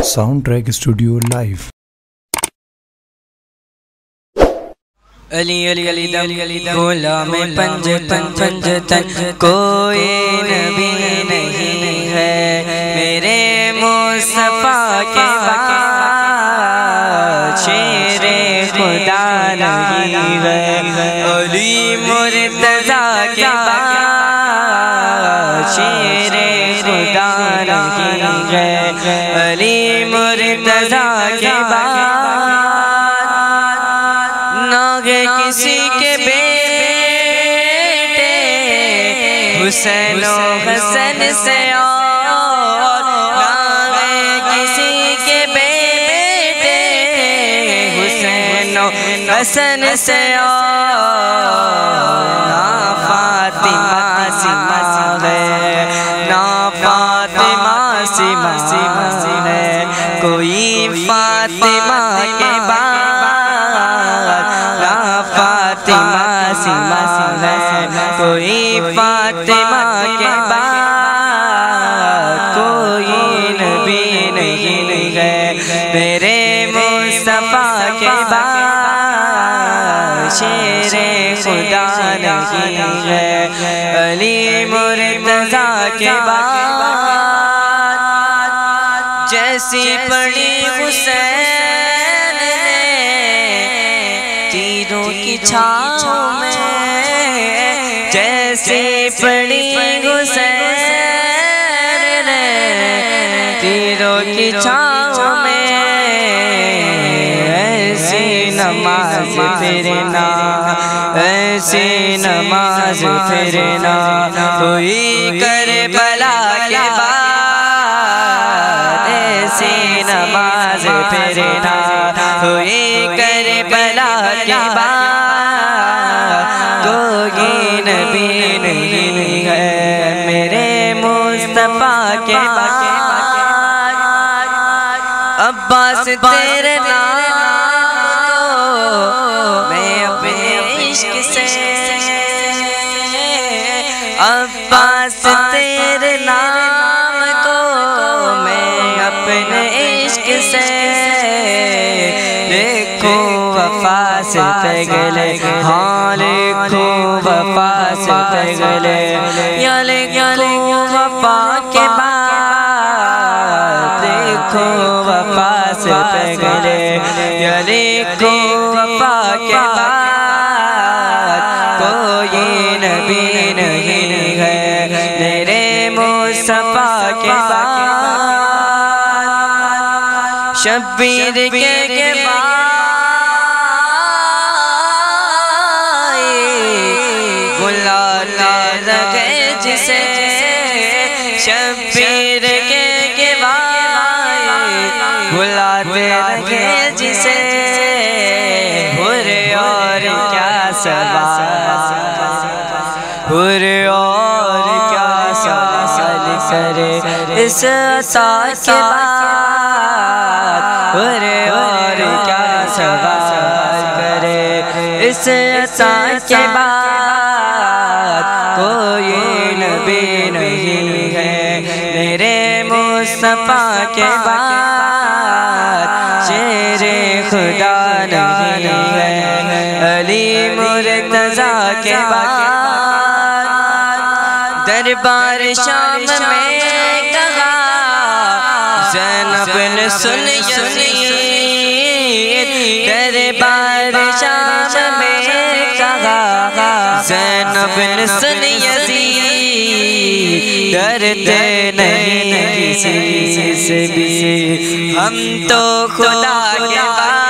Sound track studio live. Ali Ali Ali دم غلام پنج پنج تن کوئی نبی نہیں ہے میرے مصطفیٰ کے بعد، شیر خدا نہیں ہے علی مرتضیٰ کے بعد، شیر خدا نہیں ہے علی مرتضیٰ کے بعد، کسی کے بیٹے حسین و حسن سے اور کسی کے بیٹے حسین و حسن سے اور نا فاطمہ سما ہے، نا فاطمہ سما ہے، کوئی فاطمہ کے بعد فاطمہ سما ہے، کوئی فاطمہ کے بعد کوئی نبی نہیں ہے میرے مصطفیٰ کے بعد، شیر خدا نہیں ہے علی مرتضیٰ کے بعد، جیسی پڑی حسین تیروں کی چھاؤں میں، جیسے پڑی حسین تیروں کی چھاؤں میں، ایسی نماز پھرنا، ایسی نماز پھرنا ہوئی کربلا کے بعد، ایسی نماز پھرنا ہوئی کربلا کے بعد، کوئی نبی نہیں ہے میرے مصطفیٰ کے بعد، عباس تیرے نام میں اپنے عشق سے، عباس تیرے نام کو میں اپنے عشق سے لکھو وفا سے پگلے، ہاں لکھو وفا سے پگلے، یا لکھو وفا کے بعد، لکھو وفا سے پگلے، یا لکھو وفا کے بعد، کوئی نبی نہیں ہے میرے مصطفیٰ کے بعد، شبیر کے بعد جسے، شبیر کے بعد بلاتے رہے جسے، حر اور کیا سوال، حر اور کیا سوال کرے اس عطا کے بعد، حر اور کیا سوال کرے اس عطا کے بعد، کوئی نبی نہیں ہے میرے مصطفیٰ کے بعد، شیر خدا نہیں ہے علی مرتضیٰ کے بعد، دربار شام میں کہا زینب نے سنیے، دربار شام میں کہا زینب نے سنیے، ڈرتے نہیں کسی سے بھی ہم تو خدا کے بعد،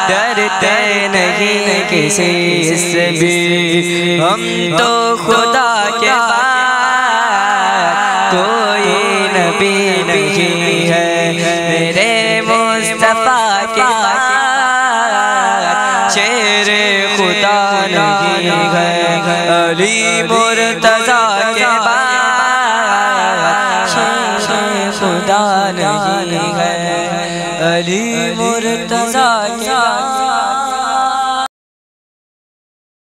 ڈرتے نہیں کسی سے بھی ہم تو خدا کے بعد، کوئی نبی نہیں ہے میرے مصطفیٰ کے بعد، شیر خدا نہیں ہے علی مرتضیٰ کے بعد، شیر خدا نہیں ہے علی